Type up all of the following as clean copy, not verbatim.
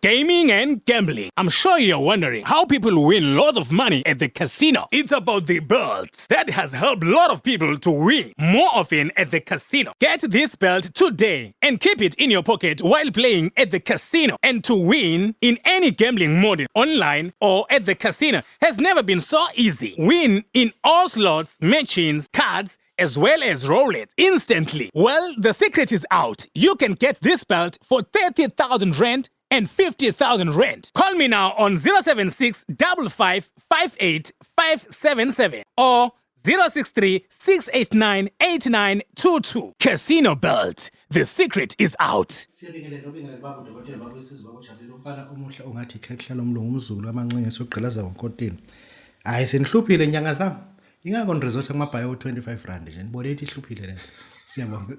Gaming and gambling. I'm sure you're wondering how people win lots of money at the casino. It's about the belts that has helped a lot of people to win more often at the casino. Get this belt today and keep it in your pocket while playing at the casino. And to win in any gambling mode, online or at the casino, has never been so easy. Win in all slots, machines, cards, as well as roulette instantly. Well, the secret is out. You can get this belt for 30,000 rand and 50,000 rand. Call me now on 076 55 58 577 or 063 689 8922. Casino belt. The secret is out. Siyabingelela obingelela Babu Dokotela Babu isizwe bakujabulela umfana omuhle ongathi ikhehla lomlungu umzulu amancinge sogqilaza ngonkotini. Hayi senihluphile nyanga zami. Ingako ngiresort kumabhayo 25 rand nje nibone ethi ihluphile le. Siyabonga.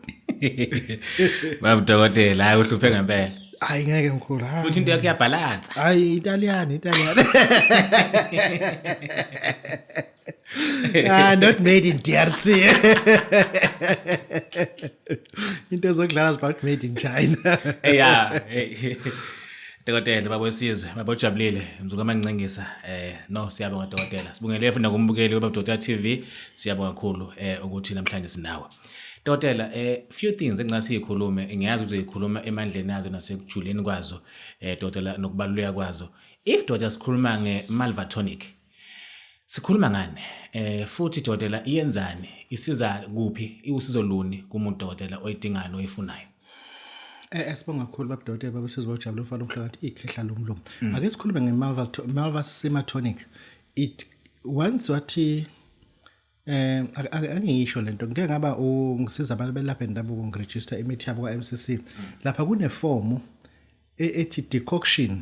Babu Dokotela hayi uhluphe ngempela. Hayi ngeke ngikhulu. Futhi into yakho iyabalance. Hayi Italian. Not made in DRC. Into zokudlala about made in China. Yeah. Dokotela babo isizwe babojabulile mzuku amancengisa no siyabonga Dokotela sibungele futhi nakumbukeli weBabu Dokotela TV siyabonga kakhulu ukuthi namhlanje sinawe Dokotela few things engingasikhulume ngiyazi ukuthi uyikhuluma emandleni yazo nasekujuleni kwazo Dokotela nokubaluleka kwazo if Dokotela sikhuluma ngemalvatonic sikhuluma ngani futhi Dokotela iyenzani isiza kuphi iwusizo luni kumuntu Dokotela oyidingayo oyifunayo Esibonga kakhulu Babu Dokotela Babu isizwe bajabula umfana omhlakathi ikhehla lomlomo ake sikhulume ngemalvasimatonik it once wathi angisho lento ngeke ngaba ngisiza abantu belapha endabuko ngiregister imithi yabo kwaMCC lapha kune form ethi decoction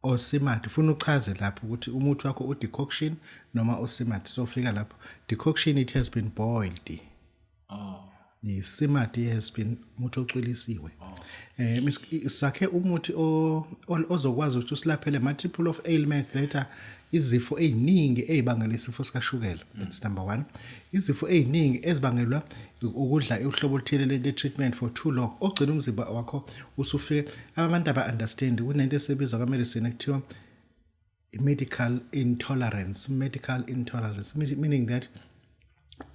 osimat ufuna uchaze lapho ukuthi umuthi wakho udecoction noma osimat so fika lapho decoction it has been boiled isimat has been umuthi ocwilisiwe sakhe umuthi ozokwazi ukuthi usilaphele multiple of ailments later izifo eziningi ezibangela isifo sikashukela that's number 1 izifo eziningi ezibangelwa ukudla uhlobo oluthile le treatment for too long ogcina umzimba wakho usufike abantu aba understand kunento esebizwa kwa medicine ekuthiwa medical intolerance meaning that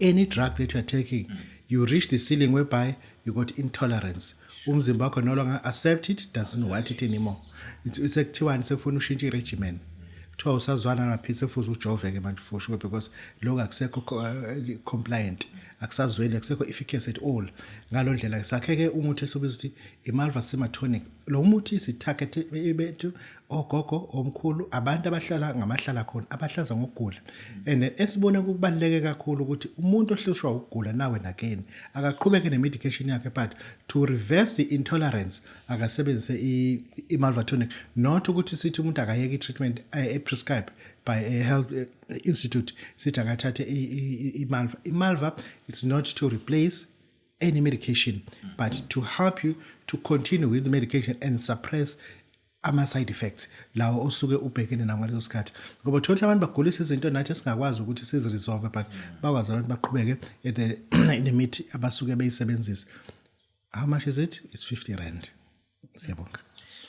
any drug that you are taking you reach the ceiling whereby you got intolerance umzimba wakho no longer accept it doesn't want it anymore isekuthiwa sekufuna ushintshe regimen kuthiwa usazwana naphisa futhi ujoveke manje for sure because lokho akusekho compliant akusazweli akusekho efficacy at all ngalo ndlela sakheke umuthi esobiza ukuthi imalvasimatonik lo muthi sitarget bethu ogogo omkhulu abantu abahlala ngamahlala khona abahlaza ngokugula and esibone kubaluleke kakhulu ukuthi umuntu ohlushwa ukugula nawe again akaqhubeke nemedication yakhe but to reverse the intolerance akasebenzise imalvatonic not ukuthi sithi umuntu akayeke treatment prescribed by a health institute sithi akathathe imalva it's not to replace any medication but to help you to continue with the medication and suppress ama-side effects lawo osuke ubhekene nawo ngaleso sikhathi ngoba thola abantu bagulisa izinto nathi esingakwazi ukuthi siziresolve but bakwazi abantu baqhubeke the mithi abasuke beyisebenzisa how much is it it's 50 rand siyabonga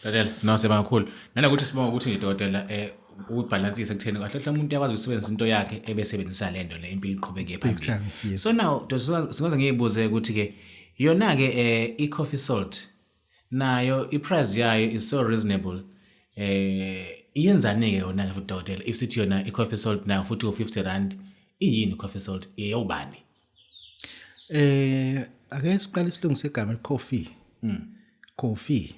Dokotela no siyabonga kakhulu nanokuthi sibonga ukuthi nje Dokotela ubalansise ekutheni kahle hle umuntu yakwazi ukusebenzisa into yakhe ebesebenzisa lento le impilo iqhubeke phambili so now singaze ngiyibuze ukuthi ke yona ke i-coffee salt nayo i-price yayo is so reasonable iyenzani ke yona futhi Dokotela if sithi yona i-coffee salt nayo futhi u50 rand iyini i-coffee salt eyobani ake siqale silungise igama coffee coffee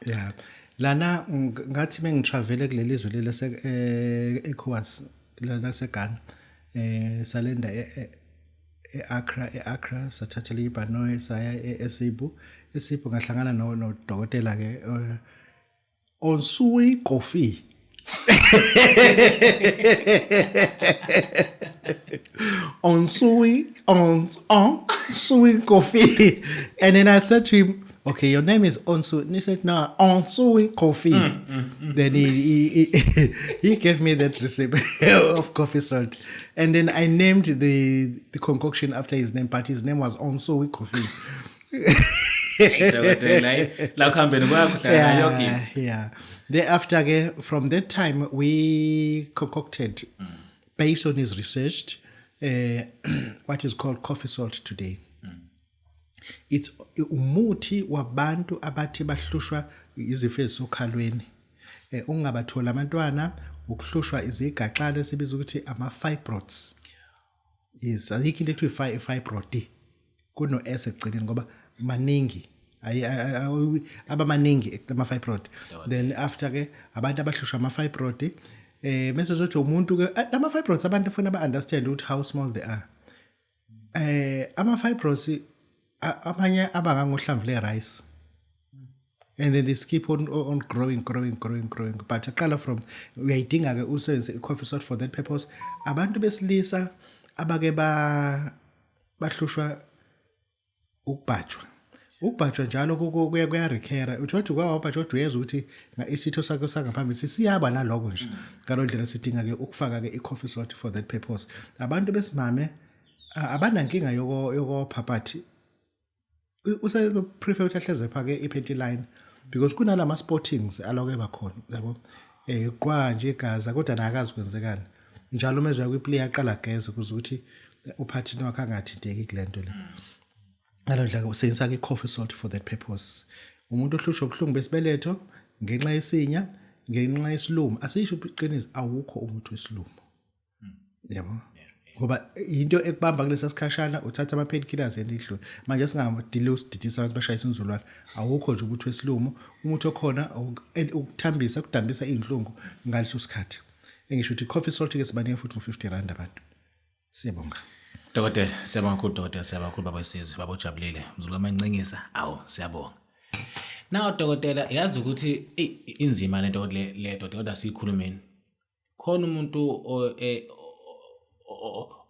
yeah lana ngathi mengitravel kuleli izwe leli eCowas lana seGhana salenda eAccra sathatha libhanoe saya eSibu ngahlangana no Dokotela ke onsui coffee onsui coffee and then I said to him okay, your name is Onsu. And he said, no, Onsu coffee. Then he gave me that recipe of coffee salt. And then I named the concoction after his name, but his name was Onsu coffee. Dokotela la kuhambeni kwakho hlala yonke. Yeah. Thereafter ke from that time we concocted based on his research what is called coffee salt today. It's umuthi wabantu abathi bahlushwa izifo ezisokhalweni. Ungabathola abantwana ukuhlushwa izigaxana esibiza ukuthi ama fibroids. Yes, ayikho into ekuthiwa fibroid. Kuno S egcineni ngoba maningi. Abamaningi ama fibroid. Then after ke abantu abahlushwa ama fibroid mase sothi umuntu ke ama fibroids abantu ufuna ba understand ukuthi how small they are. Ama fibroids abanye abangangohlamvu le rice. And then they keep on growing. But aqala from uyayidinga ke usebenzise coffee salt for that purpose. Abantu besilisa abake bahlushwa ukubhajwa. Ukubhajwa njalo kuya recur. Uthi kwabhajwa uyeza ukuthi isitho sakho sangaphambili siyaba naloko nje. Ngalondlela sidinga ke ukufaka ke coffee salt for that purpose. Abantu besimame abanankinga yokophaphathi. Use prefer ukuthi ahleze phake ipanty line because kunalama sportings aloke bakhona yabo qwa nje igaza kodwa nakazi kwenzekani njalo mezwe kwiplayer aqala geze kuze ukuthi uphathini wakhe angathinteki kulento le ngalondlela usebenzisa ke coffee salt for that purpose. Umuntu ohlushwa ubuhlungu besibeletho ngenxa yesinya ngenxa yesilumo asisho uqiniso awukho umuthi wesilumo yabo ngoba into ekubamba kulesa sikhashana uthatha ama painkillers endidlule manje singamadile usididisa abantu bashayisa inzulwane awukho nje ukuthi wesilumo umuthi okhona ukuthambisa kudambisa izinhlungu ngaleso sikhathi engisho ukuthi coffee salt ke sibanika futhi ngo50 rand abantu. Siyabonga Dokotela, siyabonga kakhulu dokotela, siyabonga kakhulu baba Sizwe, baba Ujabulile, mzulu kaMancincisa. Awu, siyabonga. Now dokotela, yazi ukuthi inzima lento le dokotela sikhulumeni. Khona umuntu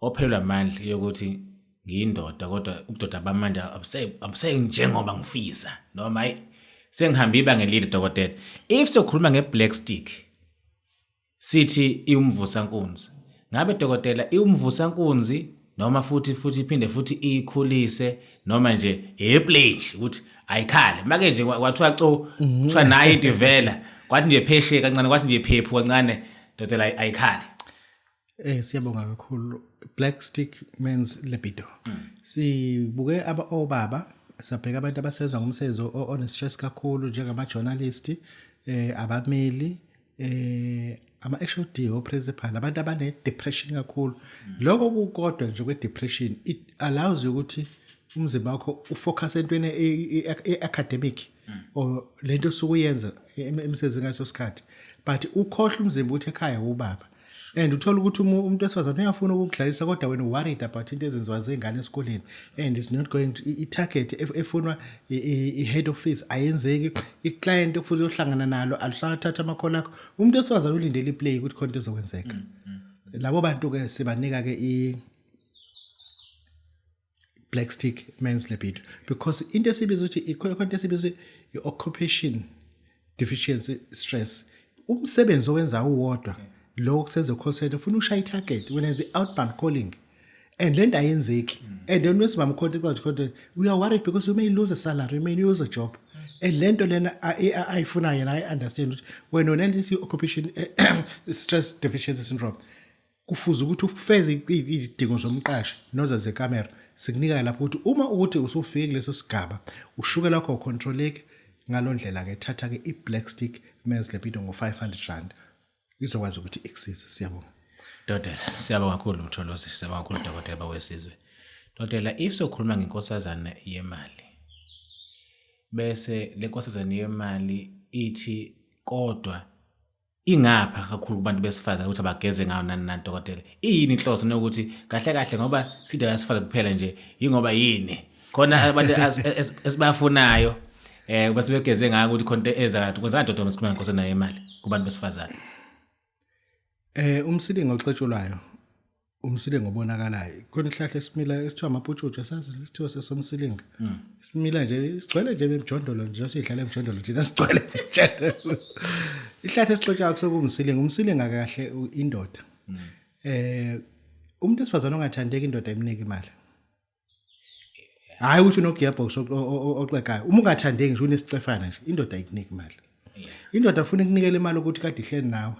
ophelelwa amandla yokuthi ngiyindoda kodwa ubudoda bamandla abuse njengoba ngifisa noma sengihambe ibanga elide dokotela. If sokhuluma ngeblack stick sithi iumvusankunzi. Ngabe dokotela iumvusankunzi noma futhi iphinde futhi ikhulise noma nje eplage ukuthi ayikhale make nje kwathiwa kuthiwa nayo into ivela kwathi nje pheshe kancane kwathi nje phephu kancane dokotela ayikhale. Siyabonga kakhulu. Black stick means libido. Sibuke obaba sabheka abantu abasebenza ngomsebenzi on stress kakhulu njengama journalist abameli ama HOD principal abantu abane depression kakhulu. Lokho kukodwa nje kwe depression it allows you ukuthi umzimba wakho ufocus entweni academic or lento sokuyenza emsebenzini ngaso sikhathi but ukhohle umzimba uthi ekhaya ubaba. And uthola ukuthi umuntu wesifazane uyafuna ukudlalisa kodwa wena worried about into ezenziwa zengane esikoleni and it's not going to i-target efunwa i-head office ayenzeki i-client okufuze uyohlangana nalo alisathatha amakhono akho umuntu wesifazane ulindele iplay ukuthi khona into ezokwenzeka. Labo bantu ke sibanika ke black stick men's libido because into esibiza ukuthi ikhona esibiza i-occupation deficiency stress umsebenzi owenza uwodwa lo kusenze call center ufuna ushaya target when enze outbound calling and lento ayenzeki and then wesibam contact kodwa we are worried because you may lose a salary, you may lose a job and lento lena ayifuna yena I understand ukuthi when unendisi occupation stress deficiency syndrome kufuza ukuthi ufeze izidingo zomqashi noza zekamera sikunika lapho ukuthi uma ukuthi usufike kuleso sigaba ushuke lakho controleke ngalondlela ke thatha ke i-black stick men's libido ngo500 rand izokwazi ukuthi exist. Siyabonga dokotela, siyabonga kakhulu Mtholozi, siyabonga kakhulu dokotela bawesizwe. Dokotela, if sokhuluma ngenkosazana yemali bese le nkosazana yemali ithi kodwa ingapha kakhulu kubantu besifazane ukuthi abageze ngayo nani dokotela yini inhloso nokuthi kahle kahle ngoba sida yasifazane kuphela nje ingoba yini khona abantu esibafunayo bese begeze ngayo ukuthi khonto eza kanti kwenza ndodo masikhuluma ngenkosazana yemali kubantu besifazane. Umsilingo oxetshulwayo umsilingo obonakalayo khona ihlahla esimila esithiwa amaphutshutshu asazi sithiwa sesomsilinga simila nje sigcwele nje emjondolo nje sihlala emjondolo nje sigcwele nje ihlahla esixotshayo kusekumsilinga umsilinga kahle indoda umuntu esifazana ongathandeki indoda eminika imali hayi ukuthi unogearbox oxekayo uma ungathandeki nje unesicefana nje indoda ayikuniki imali indoda afuna ukunikela imali ukuthi kade ihleli nawe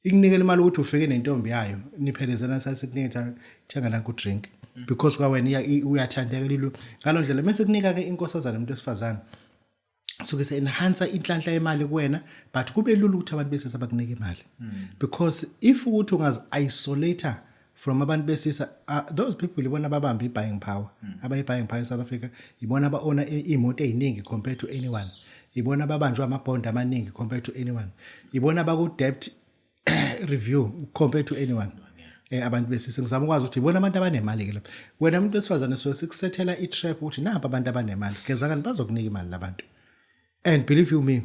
ikunikela imali ukuthi ufike nentombi yayo niphelezana sathi kuniketha thenga nanku drink because kwawena uyathandeka lilo ngalondlela mase kunika ke inkosazana umuntu esifazana suke se enhance inhlanhla yemali kuwena but kube lula ukuthi abantu besisa bakunike imali because if ukuthi ungazi isolate from abantu besisa those people ibona babamba buying power abayi-buying power eSouth Africa ibona ba-owner imoto eziningi compared to anyone ibona babanjwa amabond amaningi compared to anyone ibona baku-debt review compared to anyone abantu besisa ngizama ukwazi ukuthi ibona abantu abanemali ke lapha wena umuntu wesifazane so sikusethela i-trap ukuthi napa abantu abanemali kezakani bazokunika imali labantu and believe you me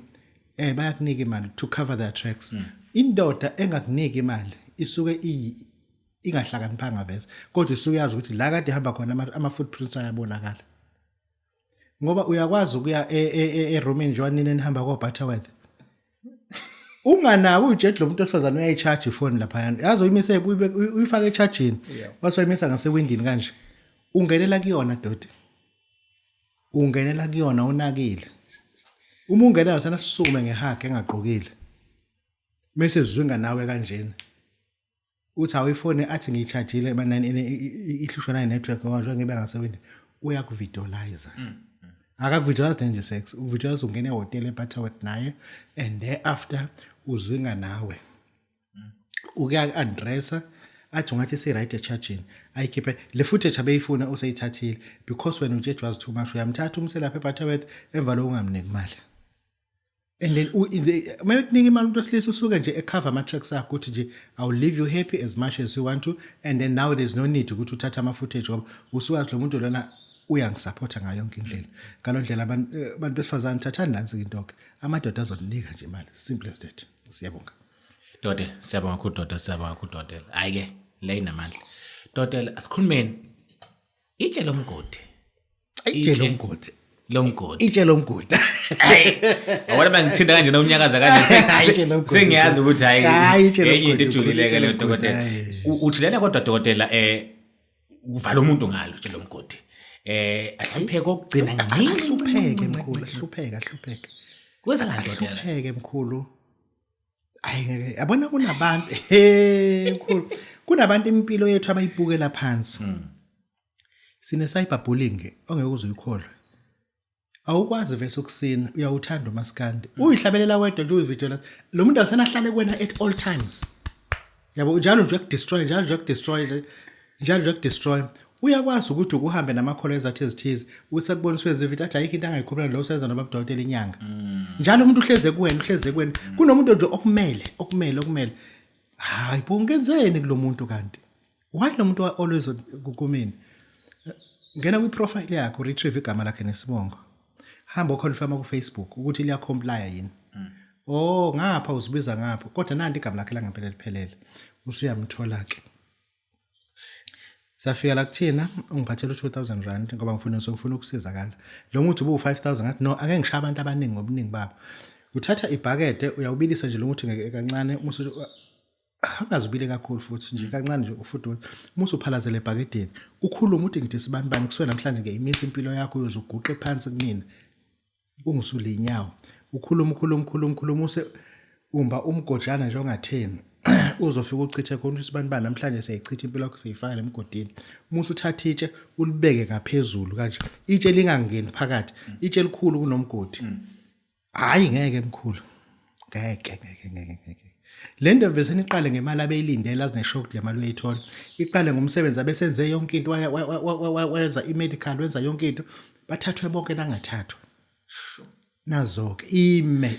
bayakunika imali to cover their tracks indoda engakunika imali isuke ingahlakaniphanga vese kodwa isuke yazi ukuthi la kade hamba khona ama footprints ayabonakala ngoba uyakwazi ukuya eRomani Joanine nihamba ko Butterworth unganaka ujet lo muntu osifazana uyayicharge ifone lapha yana yazi uyimise uyifaka echarging wasoyimisa ngasewindini kanje ungenela kuyona dodi ungenela kuyona unakile uma ungena usana sisukume ngehag engaqokile bese zwinga nawe kanjena uthi awuyifone athi ngiyichargeile ihlushwa nayo network ngoba ngibe ngasewindi uyakuvideolize akakuvideolize nje sex uvideolize ungena ehotel eButterworth naye and thereafter uzwinga nawe ukuya addressa athi ungathi se right echarging ayikhiphe le footage abeyifuna usayithathile because when ujet was too much uyamthatha umselapha eButterworth emva lo ungamniki imali and then mayekunika imali umuntu wesilisa usuke nje ecover ama tracks akho ukuthi nje I'll leave you happy as much as you want to and then now there's no need ukuthi uthathe ama footage ngoba usuwazi lo muntu lona uyangisupporta ngayo yonke indlela ngalondlela abantu besifazana thathani nansi into ke amadoda azonika nje imali simple as that siyabonga Dokotela siyabonga kakhulu Dokotela siyabonga kakhulu Dokotela hayi ke le inamandla Dokotela asikhulumeni itshe lomgodi lomgodi itshe lomgodi awona mangithinta kanje nomnyakaza kanje sengiyazi ukuthi hayi enye into ejulileke le Dokotela uthi lena kodwa Dokotela uvala umuntu ngalo itshe lomgodi ahlupheke okugcina ncinci hlupheka kwenza kanjani Dokotela hlupheke mkhulu ayi yabona kunabantu mkhulu kunabantu impilo yethu abayibukela phansi sine cyberbullying ongeke uzuyikholwe awukwazi vese ukusina uyawuthanda umaskandi uyihlabelela wedwa nje uyivideo lo muntu asanahlale kuwena at all times yabo njalo nje ukudestroy uyakwazi ukuthi ukuhambe namakhola ezathi ezithize uthi sekubonisa wenza ividiyo athi ayikho into angayikhuluma lo usenza noba Dokotela inyanga njalo umuntu uhleze kuwena kunomuntu nje okumele hayi bongenzeni kulomuntu kanti why lo muntu always kumina ngena kwi profile yakho retrieve igama lakhe nesibongo hamba uconfirm ku Facebook ukuthi liya comply yini ngapha uzibiza ngapha kodwa nanti igama lakhe langempela liphelele usuyamthola ke safika la kuthina ungiphathela 2000 rand ngoba ngifuna ukusizakala lo muntu ubu 5000 ngathi no ake ngishaya abantu abaningi ngobuningi babo uthatha ibhakede uyawubilisa nje lo muntu kancane angazibile kakhulu futhi nje kancane nje futhi musu uphalazele ebhakedeni ukhuluma uthi ngithi sibanibani kuswe namhlanje ngeyimisa impilo yakho uyozuguqa phansi kumina ungisule inyawo ukhuluma use umba umgojana nje ongatheni uzofika uchithe khona isibanibani namhlanje siyayichitha impilo yakho siyifaka lemgodini musu uthatha itshe ulibeke ngaphezulu kanje itshe lingangeni phakathi itshe likhulu kunomgodi hayi ngeke mkhulu ngeke lento vese niqale ngemali abeyilindela azineshock le mali uyayithola iqale ngomsebenzi abesenze yonke into wenza imedical wenza yonke into bathathwe bonke nangathathwa nazoke ime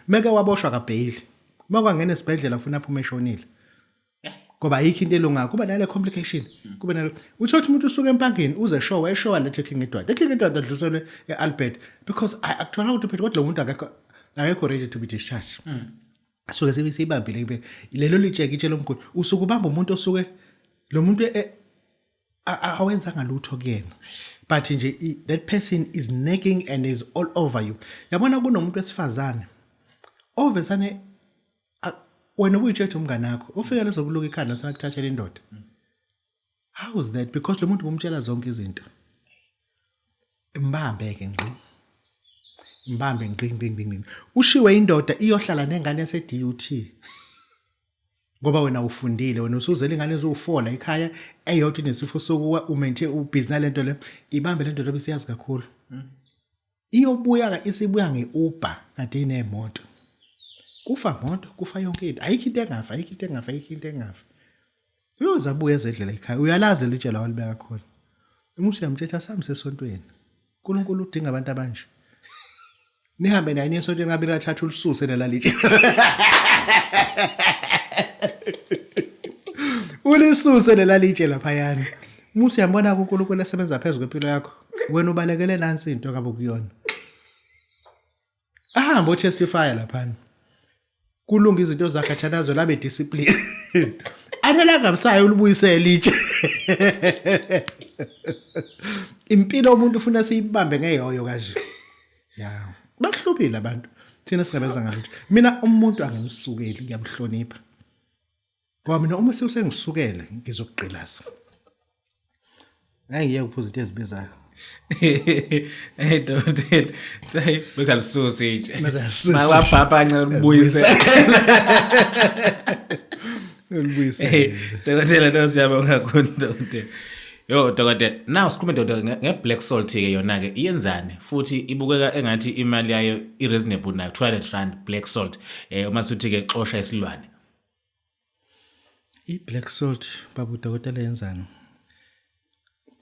meke waboshwa kaBailey makwangena esibhedlela ufuna aphume eshonile ngoba ayikho into elunga kuba nale complication kuba nalo uthothi umuntu usuka empangeni uze show eshowa le King Edward adluliselwe eAlbert because akuthola ukuthi phela kodwa lo muntu akekho ready to be discharged suke sibambile lelo lijeke itshe lomgodi usuke ubamba umuntu osuke lo muntu awenza ngalutho kuyena but nje that person is nagging and is all over you yabona kunomuntu wesifazane ovesane wena uyitshethe umngane wakho ufika lezokuluka ikhanda sakuthathela indoda How is that? Because lo muntu bomtshela zonke izinto. Mbambe ke ngqi. Mbambe ngqi. Ushiwe indoda iyohlala nengane yase DUT. Ngoba wena ufundile wena usuzela ingane eziwu4 la ekhaya eyodwa nesifo sokuwa umaintain ubusiness lento le ibambe lento lobe siyazi kakhulu. Iyobuya isibuya ngeUber kade inemoto. Kufa moto, kufa yonke into. Ayikho into engafa. Uyoza buya ezedlela ekhaya. Uyalazi lelitshela walibeka khona. Umusi yamthetha sami sesontweni. uNkulunkulu udinga abantu abanje. Nihambe naye esontweni ngabe lathatha ulususe lelalitshe. Ulisuse lelalitshe laphayana. Umusi yambona uNkulunkulu esebenza phezulu kwempilo yakho. Wena ubalekele nansi into ngabe kuyona. Ahamba utestify laphana. Kulunga izinto zakhathanazo labe discipline. Anelanga msayo ulubuyisela itshe. Impilo umuntu ufuna siyibambe ngeyoyo kanje. Yeah. Bakuhluphile abantu. Thina singabenza ngalutho. Mina umuntu angemsukeli ngiyamhlonipha. Ngoba mina uma sengisukele ngizokugqilaza. Hayi ngiye kuphuza into ezibizayo. Dokotela, bese alisusi nje. Mawabhapha kancane ubuyisela. Ulubuyisela. Dokotela nosiyabonga kakhulu dokotela. Yo dokotela, now sikhuluma dokotela ngeblack salt ke yona ke iyenzani futhi ibukeka engathi imali yayo ireasonable nayo 200 rand black salt uma sithi ke xosha isilwane. I-black salt babu dokotela yenzani?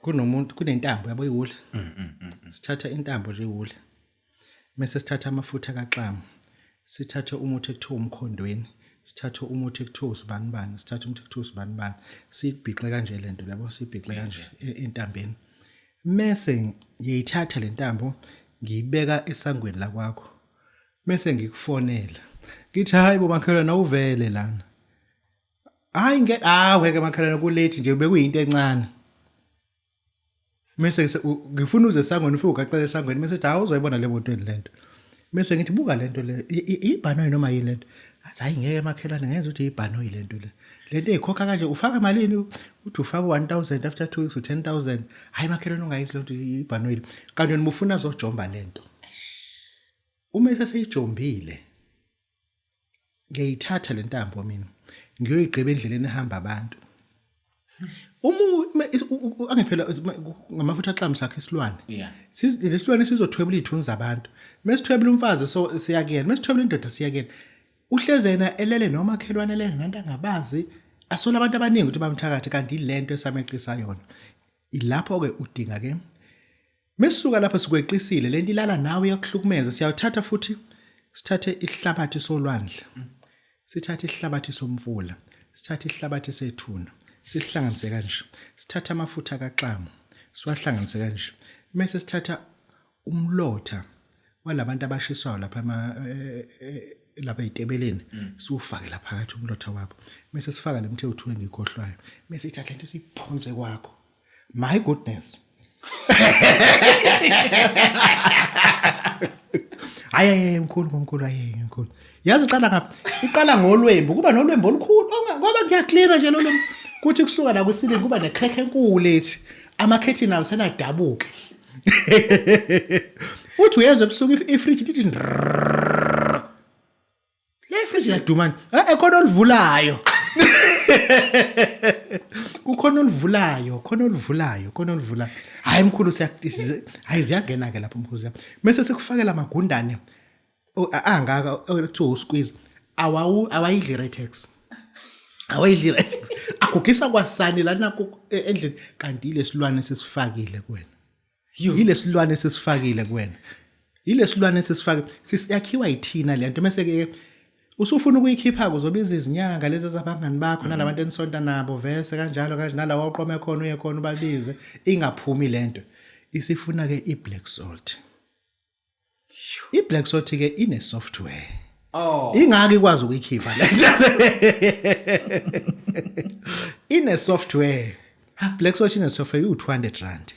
Kunomuntu kunentambo yabo iwula. Sithatha intambo nje iwula. Mase sithatha amafutha kaXamu. Sithatha umuthi ekuthiwa umkhondweni. Sithatha umuthi ekuthiwa usibanibani. Sithatha umuthi ekuthiwa usibanibani. Siyibhixe kanje lento labo siyibhixe kanje entambeni. Mase ngiyithatha le ntambo ngiyibeka esangweni la kwakho. Mase ngikufonela. Ngithi hayi bo makhelwane uvele lana. Hayi ngeke makhelwane kulate nje ube kuyinto encane. Mase ngifuna uze esangweni ufike ugaxele esangweni mase ethi awuzoyibona le moto lento. Mase ngithi buka lento le ibhanoyi noma yini lento. Hayi ngeke makhelwane ngenza ukuthi ibhanoyi lento le. Lento ezikhokha kanje ufaka malini uthi ufaka 1000 after 2 weeks u10000. Hayi makhelwane ungayisi lento ibhanoyi. Kanti wena ufuna uzojomba lento. Uma seseyijombile ngiyithatha le ntambo mina ngiyoyigqiba endleleni ehamba abantu. Angiphela ngamafutha kaXamu sakhe isilwane. Yeah. Lesilwane sizothwebula izithunzi zabantu. Mesithwebula umfazi so siyakena, mesithwebula indoda siyakena. Uhleze yena elele noma makhelwane lena nanto angabazi asola abantu abaningi ukuthi bamthakathi kanti ilento esameqisa yona. Ilapho ke udinga ke. Mesisuka lapho sikweqisile lento ilala nawe yakuhlukumeza siyawuthatha futhi sithathe ihlabathi solwandle. Sithathe ihlabathi somfula. Sithathe ihlabathi sethuna. Sihlanganise kanje. Sithatha amafutha kaXamu. Siwahlanganise kanje. Mase sithatha umlotha walabantu abashiswayo lapha lapha ezitebeleni. Siufake lapha phakathi umlotha wabo. Mase sifaka lemthe u2 engikhohlwayo. Mase sithatha lento siphonse kwakho. My goodness. Hayi mkhulu mkhulu. Yazi iqala ngapha. Iqala ngolwembu kuba nolwembu olukhulu ngoba kuyaclear nje lo kuthi kusuka la kwisile kuba necrack enkulu ethi amakhethi nawo senadabuka. Uthi uyezwe ebusuku ifridge ithi le fridge yadumana ekhona olivulayo. Kukhona olivulayo. Hayi mkhulu hayi ziyangena ke lapho mkhuzi yami. Mase sikufakela amagundane angaka ekuthiwa usqueeze awayidli retex. Akugisa kwasani lana endlini kanti ile silwane sesifakile kuwena. Ile silwane sesifakile kuwena. Ile silwane sesifakile sisiyakhiwa yithina le nto mase ke usufuna ukuyikhipha kuzobiza izinyanga lezi zabangani bakho nalabantu enisonta nabo vese kanjalo nalawa uqome khona uye khona ubabize ingaphumi lento. Isifuna ke iBlack salt. iBlack salt ke ine software. Ingaki ikwazi ukuyikhipha lento. Ine software. Black salt ine software u200 rand.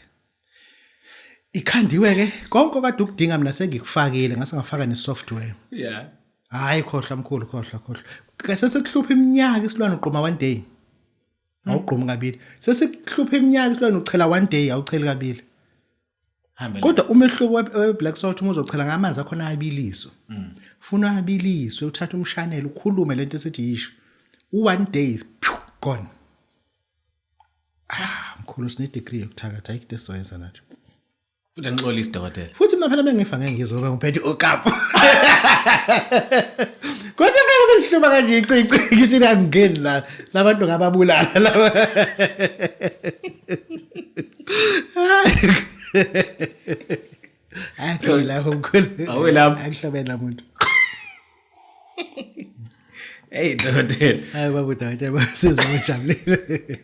Ikhandiwe ke konke kade ukudinga mina sengikufakile ngase ngafaka nesoftware. Yeah. Hayi khohla mkhulu khohla. Kase sekuhlupha iminyaka isilwane uqoma one day. awugqumi kabili sesikuhlupha iminyaka kulona uchela one day awucheli kabili Hambe. kodwa umehluko we-black salt uma uzochela ngamanzi akhona abiliswa funa abiliswe uthatha umshanelo ukhulume lento esithi yisho u1 day gone mkhulu sine degree yokuthakatha ayikho esizoyenza nathi Futhi angixolisi dokotela. futhi mina phela bengifa ngeke ngizoba ngiphethe okapo kodwa phela benihluba kanje icici ngithi angingeni la labantu ngababulala laba Athi lapho mkhulu. Awu lapho. Akuhlobela umuntu. Hey dokotela. Hayi babu dokotela sizojabulile.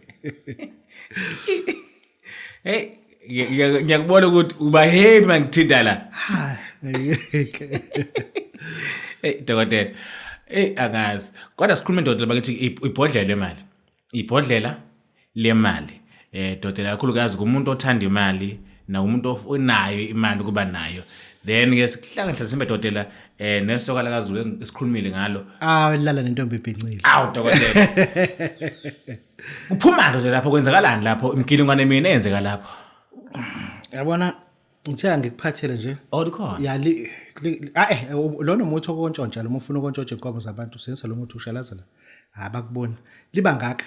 Hey ngiyakubona ukuthi uba happy mangithinta la. Hey dokotela. Hey angazi. Kodwa sikhuluma dokotela bakithi ibhodlela lemali. Ibhodlela lemali. Dokotela kakhulukazi kumuntu othanda imali na umuntu onayo imali kuba nayo. Then ke sikuhlanganisa simbe dokotela nesoka la kaZulu esikhulumile ngalo. Lala nentombi ebhincile. Awu dokotela. Kuphuma nje lapho kwenzakalani lapho imgilingwane mina enzeka lapho. Yabona ngithe ngikuphathele nje. Oh likhona. Ya lona umuthi okontshontsha lo ufuna ukontshontsha inkomo zabantu senza lo muthi ushalaza la. Abakubona. Liba ngaka.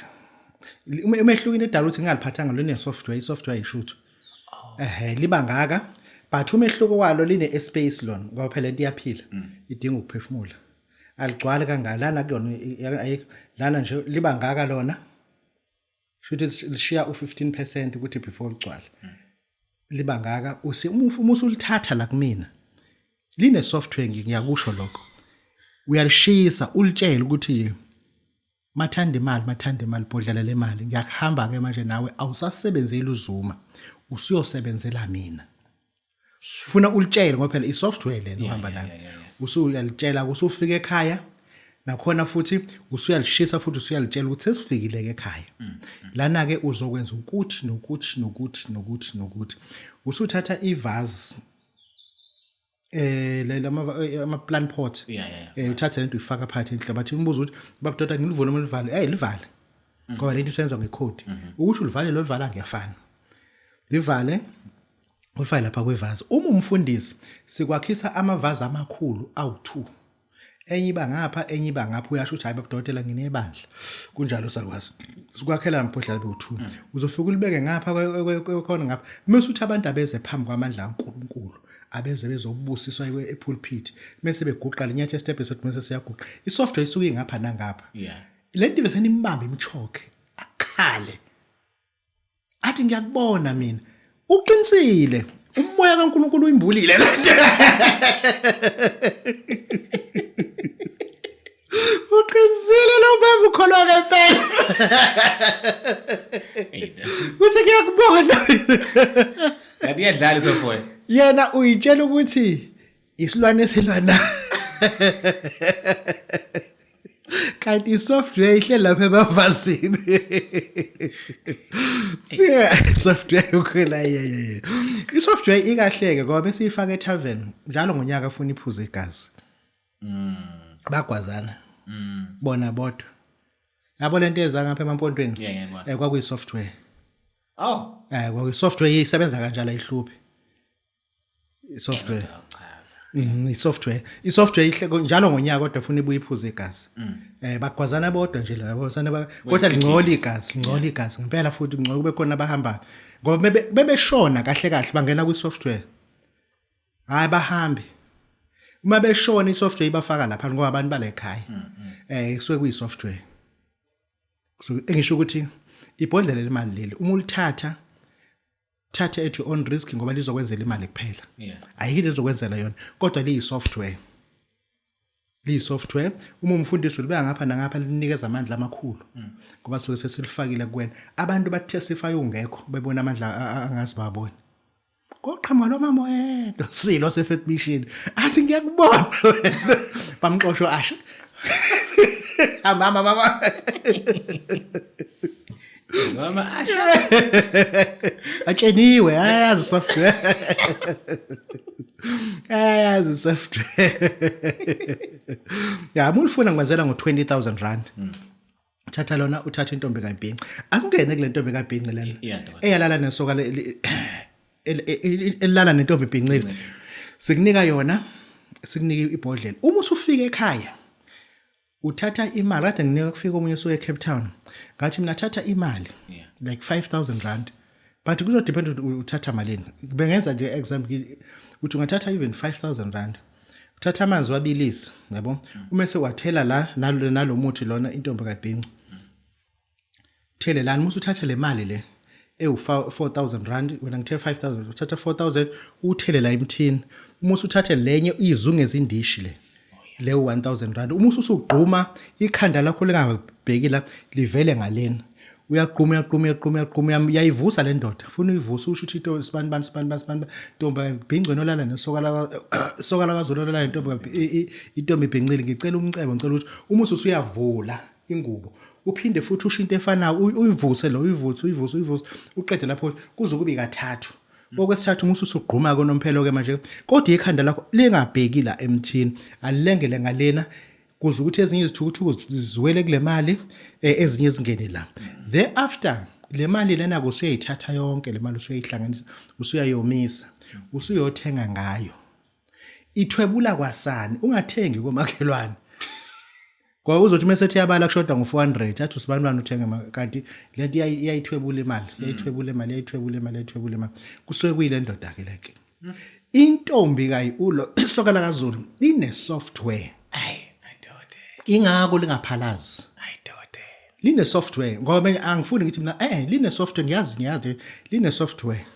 Umehlukile edala uthi ngaliphathanga lone software isoftware ishuthu. Liba ngaka. But umehluko walo line space lona ngoba phela into iyaphila idinga ukuphefumula aligcwale kangalana kuyona lana nje liba ngaka lona shothi lishiya u15% ukuthi before ligcwale liba ngaka uma usulithatha la kumina line software ngiyakusho lokho uyalishisa ulitshela ukuthi mathanda imali bodlela lemali ngiyahamba ke manje nawe awusasebenzeli uzuma usuyosebenzela mina funa ulitshela ngoba phela isoftware lena uhamba nayo usuyalitshela usufika ekhaya nakhona futhi usuyalishisa futhi usuyalitshela ukuthi sesifikile ekhaya lana ke uzokwenza ukuthi nokuthi usuthatha ivase ama plant pot uthatha lento uyifaka phakathi enhlabathi umbuzo ukuthi babudoda ngilivule noma livale livale ngoba lento isenza ngecode ukuthi ulivale lo livala ngiyafana livale ufile lapha kwevazi uma umfundisi sikwakhisa amavazi amakhulu awu2 enye iba ngapha enye iba ngapha uyasho ukuthi hayi bakudokotela nginebandla kunjalo sakwazi sikwakhela mphodlela be2 uzofika ulibeke ngapha khona ngapha mase uthi abantu abeze phambi kwamandla kaNkuluNkulu abeze bezobusiswa epulpit mase beguqa linyathe step esothi mase siyaguqa isoftware isuke ngapha nangapha lento bese nimbamba imchokhe akhale athi ngiyakubona mina uqinisile umoya kaNkuluNkulu uyimbulile uqinisile lo baba ukholwa ngempela uthi ngiyakubona Kanti iyadlala isoftware yena uyitshela ukuthi isilwane esilwana kanti isoftware ihle lapha emavasini software ukhela isoftware ikahleke ngoba bese ifaka eTavern njalo ngonyaka afuna iphuze igazi bagwazana bona bodwa yabo lento eza ngapha emampontweni kwakuyisoftware kwakuyisoftware isebenza kanjalo ayihluphi isoftware isoftware ihle njalo ngonyaka kodwa ufuna ibuye iphuze igazi bagwazana bodwa nje labo kodwa lingcola igazi ngempela futhi ngcola kube khona abahamba ngoba bebeshona kahle bangena kwisoftware hayi bahambi uma beshona isoftware ibafaka lapha ngoba abantu bala ekhaya kusuke kuyisoftware so engisho ukuthi ibhodlela lemali leli uma ulithatha at your own risk ngoba lizokwenzela imali kuphela ayikho into ezokwenzela yona kodwa liyisoftware uma umfundisi ulibeka ngapha nangapha linikeza amandla amakhulu ngoba suke sesilifakile kuwena abantu batestify ungekho bebona amandla angazi babona koqhamuka lo mama wena silo sefet mission athi ngiyakubona bamxosho asha mama asha atsheniwe ayazi software ya mulifuna ngibazela ngo20,000 rand Thatha lona uthatha intombi kaBhinci. Asingene kule ntombi kaBhinci lena. Yeah, ndoda. Eyalala nesoka elala nentombi iBhincile. Sikunika yona, sikunika ibhodlela. Uma usufika ekhaya, uthatha imali kade nginika kufika omunye usuke eCape Town. Ngathi mina thatha imali like 5,000 rand. But kuzo depend uthatha malini. Bengenza nje example uthi ungathatha even 5,000 rand. Uthatha amanzi wabilisa, yabo? Uma sewathela la nalomuthi lona intombi kaBhinci. Thele lana musu uthatha le mali le ewu4,000 rand wena ngithe 5,000 uthatha 4,000 uthele la emthini musu uthathe lenye izungu ezindishi le 1,000 rand umusu usugquma ikhanda lakho lingabheki la livele ngalena uyaqhuma yayivusa le ndoda ufuna uyivusa usho ukuthi into sibani ntombi Bhinci nolala nesoka la kaZulu la intombi Bhincile ngicela umcebo ngicela ukuthi umusu usuyavula ingubo uphinde futhi usho into efanayo uyivuse uqede lapho kuze kube kathathu okwesithathu umusu usugquma konomphelo ke manje kodwa ikhanda lakho lingabheki la emthini alilengele ngalena kuze ukuthi ezinye izithukuthuku ziwele kule mali ezinye zingene la thereafter le mali lena kusuyayithatha yonke le mali usuyayihlanganisa usuyayomisa usuyothenga ngayo ithwebula kwasani ungathengi komakhelwane ngoba uzothi mesethi yabala kushoda ngo400 athi usibani uthenga kanti lento iyayithwebula imali kusuke kuyile ndoda ke leke intombi kayiulo isoka la kaZulu ine software ingako lingaphalazi line software ngoba manje angifuni ngithi mina line software ngiyazi line software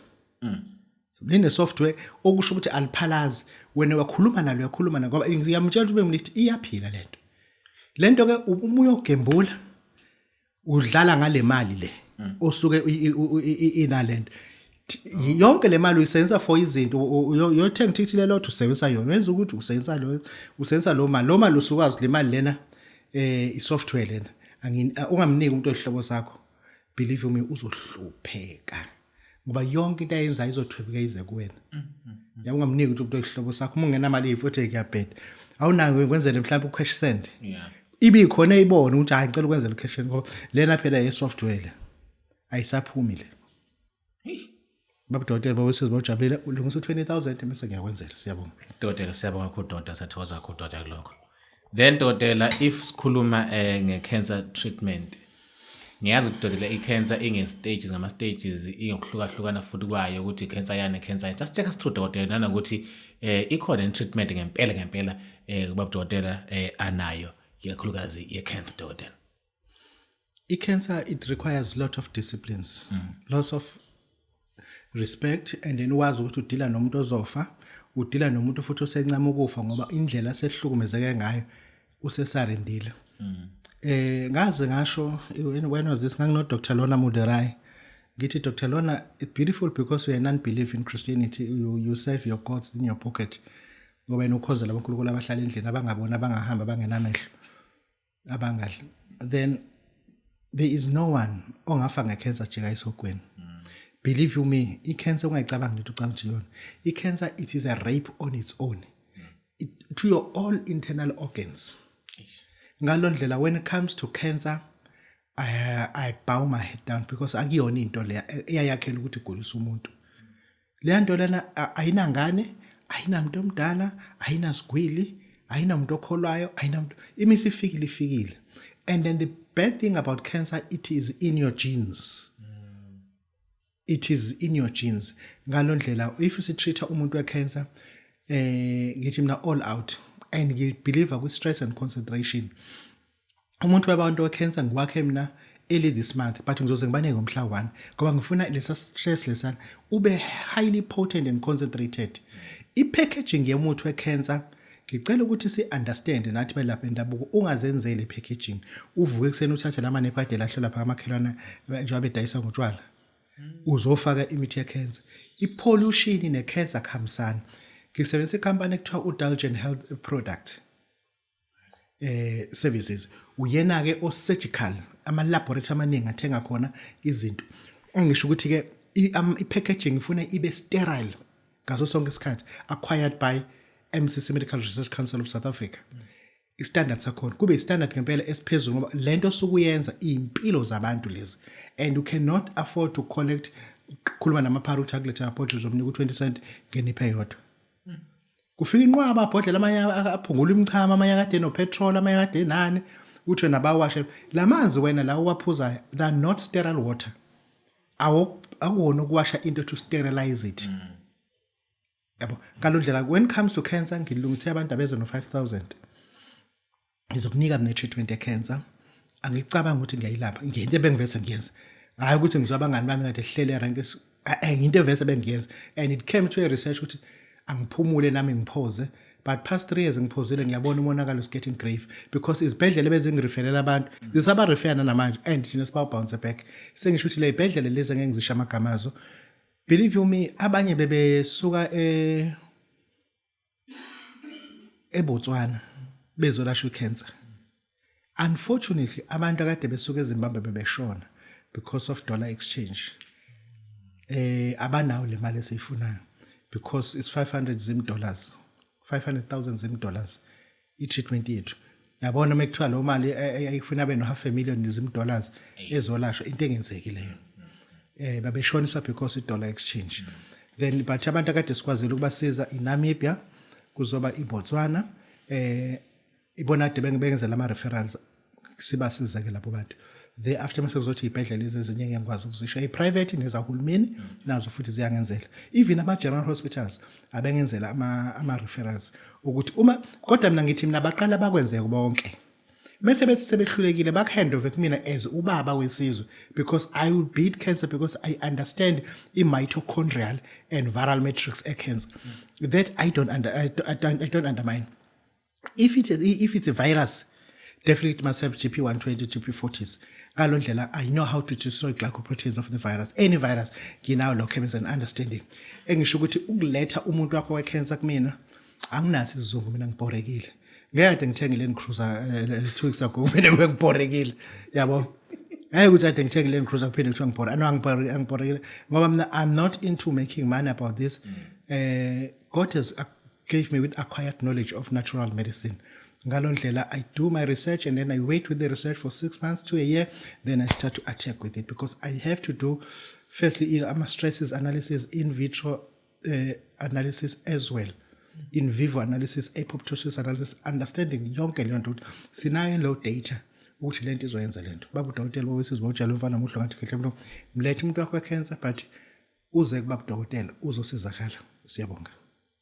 line software okusho ukuthi aliphalazi wena wakhuluma nalo ngoba ngiyamtshela ukuthi bengithi iyaphila lento ke uma uyogembula udlala ngale mali le osuke inalento yonke le mali uyisenza for izinto yothenga ithikithi lelotho usebenzisa yona wenza ukuthi usenza lo mali usukwazi le mali lena isoftware lena ungamniki umuntu ohlobo sakho believe me uzohlupheka ngoba yonke into ayenza izothwebeka ize kuwena ungamniki umuntu ohlobo sakho uma ungena mali futhi kuyabheda awunayo ukwenzela mhlawumbe ucash send ibi khona ibone ukuthi hayi ngicela ukwenza cash send ngoba lena phela yesoftware ayisaphumi le Babu Dokotela bawesizwe bawujabulile ulungisa 20,000 bese ngiyakwenzela siyabonga Dokotela siyabonga kakhulu Dokotela sathokoza kakhulu Dokotela kulokho then Dokotela if sikhuluma nge-cancer treatment ngiyazi ukuthi Dokotela i-cancer inge-stages ngama-stages ingokuhlukahlukana futhi kwayo ukuthi i-cancer yani just take us through Dokotela nanokuthi ikhona treatment ngempela Babu Dokotela anayo ikakhulukazi ye-cancer Dokotela i-cancer it requires a lot of disciplines lots of respect and then wazi ukuthi udila nomuntu ozofa udila nomuntu futhi osencama ukufa ngoba indlela sehlukumezeke ngayo usesarendile ngaze ngasho when was this ngino Dr. Lona Muderai ngithi Dr. Lona it's beautiful because we are non-believe in Christianity you save your gods in your pocket ngoba inokhoza labankulunkulu abahlala endlini abangabona abangahamba bangenamehlo abangadli then there is no one ongafa ngecancer jika isogweni believe you me i-cancer ungayicabanga ukuthi ucabanga ukuthi yona i-cancer it is a rape on its own to your all internal organs ngalo ndlela when it comes to cancer I bow my head down because akuyona into le eyayakhela ukuthi igulisa umuntu le nto lena ayinangane ayinamuntu omdala ayinasigwili ayinamuntu okholwayo ayinamuntu imisi ifikile and then the bad thing about cancer it is in your genes it is in your genes ngalo ndlela if you treat umuntu we-cancer ngithi mina all out and ngibelieve ku stress and concentration umuntu wabantu we-cancer ngiwakhe mina early this month but ngizoze ngibane ngomhla 1 ngoba ngifuna lesa stress lesana ube highly potent and concentrated i-packaging yomuntu we-cancer ngicela ukuthi si-understand nathi belapha endabuko ungazenzeli i-packaging uvuke kuseni uthathe lama nepade lahlola phaka amakhelwana njengoba bedayisa ngotshwala uzofaka imithi ye-cancer i-pollution ne-cancer khambisana ngisebenzisa icompany ekuthiwa uDulgen Health Product Services uyena ke o-surgical ama-laboratory amaningi athenga khona izinto ngisho ukuthi ke i-packaging ifuna ibe sterile ngaso sonke isikhathi acquired by MCC Medical Research Council of South Africa istandard sakhona kube istandard ngempela esiphezulu ngoba lento sokuyenza impilo zabantu lezi and you cannot afford to collect khuluma nama-parrot chocolate amabhodlela zomnika u-20 cent ngeniphe yodwa kufika inqwaba amabhodlela amanye aphungula imichamo amanye akade enopetrol amanye akade nani uthi nabawashe lamanzi wena la uwaphuzayo they are not sterile water akuwona ukuwasha into to sterilize it yabo ngalondlela when it comes to cancer ngilungithe abantu abeze no 5000 ngizokunika mne treatment ye-cancer angicabanga ukuthi ngiyayilapha ngiyinto ebengivese ngiyenza hayi ukuthi ngizwa abangani bami kade hlele rank ngiyinto evese bengiyenza and it came to a research ukuthi angiphumule nami ngiphoze but past 3 years ngiphozile ngiyabona umonakalo is getting grave because izibhedlela bezingireferela abantu zisaba referana namanje and thina siba bounce back sengisho ukuthi le ibhedlela lezi ngeke ngizisha amagama azo believe you me abanye bebesuka eBotswana bezolashwa cancer unfortunately abantu akade besuka eZimbabwe bebeshona because of dollar exchange abanawo le mali esiyifunayo because it's $500 $500,000 i-treatment yethu yabona mekuthiwa lo mali ayifuna abe no $500,000 ezolashwa into engenzeki leyo babeshoniswa because i-dollar exchange then but abantu akade sikwazile ukubasiza iNamibia kuzoba iBotswana ibona de bengenzela ama referrals sibasiza ke lapho bantu thereafter mase kuzothi ibhedlela lezi ezinye ngiyakwazi ukuzisho i-private nezahulumeni nazo futhi ziyangenzela even ama-general hospitals abengenzela ama-referrals ukuthi uma kodwa mina ngithi mina baqala bakwenzeke bonke bese bethi sebehlulekile bakhandover kumina as ubaba wesizwe because I will beat cancer because I understand i-mitochondrial and viral matrix e-cancer that I don't undermine. If it's a virus, definitely it must have GP120, GP40s. Ngalondlela, I know how to destroy glycoproteins of the virus. Any virus, nginawo lo chemistry and understanding. Engisho ukuthi ukuletha umuntu wakho we-cancer kumina, anginathi isizungu mina ngibhorekile. Ngeke ngithenge Land Cruiser 2 weeks ago mina ngibhorekile. Yabo. Hayi ukuthi ade ngithenge Land Cruiser kuphinde kuthiwa ngibhorekile. Angibhorekile ngoba mina I'm not into making money about this. God has gave me with acquired knowledge of natural medicine. Ngalondlela, I do my research and then I wait with the research for 6 months to a year. Then I start to attack with it because I have to do, firstly, stresses analysis, in vitro analysis as well. In vivo analysis, apoptosis analysis, understanding yonke leyo nto sinayo low data ukuthi lento izoyenza lento. Babu Dokotela bowesizwa utshalo mfana muhlo ngathi kehle mlo mlethe umuntu wakho we-cancer but uze kuBabu Dokotela uzosizakala. Siyabonga.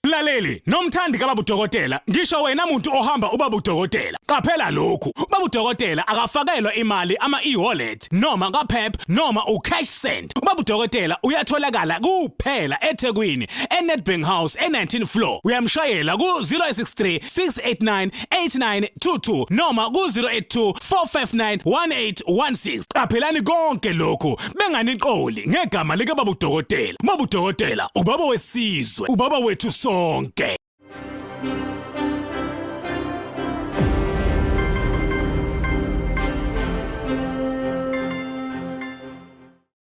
Mlaleli nomthandi kaBabu Dokotela ngisho wena muntu ohamba uBabu Dokotela qaphela lokhu uBabu Dokotela akafakelwa imali ama e-wallet noma kaPep noma uCash Send uBabu Dokotela uyatholakala kuphela eThekwini eNedbank House e19 floor uyamshayela ku 063 689 8922 noma ku 082 459 1816 qaphelani konke lokhu benganiqoli ngegama lika Babu Dokotela Babu Dokotela ubaba wesizwe ubaba wethu sonke.